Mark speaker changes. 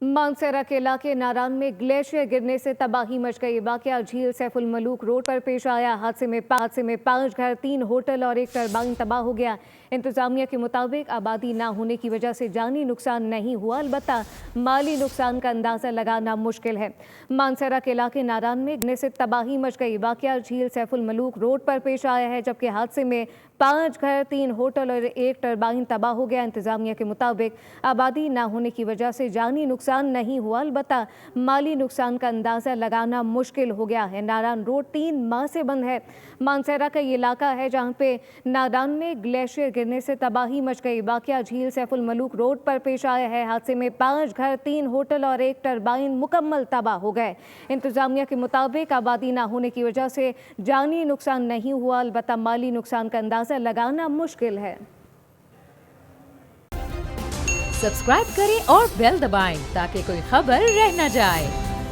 Speaker 1: मानसरा के इलाके नारान में ग्लेशियर गिरने से तबाही मच गई। वाकया झील सैफुल मलूक रोड पर पेश आया। हादसे में 5 घर, 3 होटल और 1 टरबाइन तबाह हो गया। इंतजामिया के मुताबिक आबादी ना होने की वजह से जानी नुकसान नहीं हुआ, अलबत्ता माली नुकसान का अंदाजा लगाना मुश्किल है। मानसरा के इलाके नारान में गिरने से तबाही मच गई। वाकया झील सैफुल मलूक रोड पर पेश आया है, जबकि हादसे में 5 घर, 3 होटल और 1 टरबाइन तबाह हो गया। इंतजामिया के मुताबिक आबादी ना होने की वजह से जानी नुकसान नहीं हुआ, अलबत्ता माली नुकसान का अंदाजा लगाना मुश्किल हो गया है। नारान रोड 3 माह से बंद है। मानसरा का ये इलाका है जहां पे नारान में ग्लेशियर गिरने से तबाही मच गई। वाकया झील सैफुल मलूक रोड पर पेश आया है। हादसे में 5 घर, 3 होटल और 1 टरबाइन मुकम्मल तबाह हो गए। इंतजामिया के मुताबिक आबादी ना होने की वजह से जानी नुकसान नहीं हुआ, अलबत्ता माली नुकसान का अंदाजा लगाना मुश्किल है।
Speaker 2: सब्सक्राइब करें और बेल दबाएं ताकि कोई खबर रह न जाए।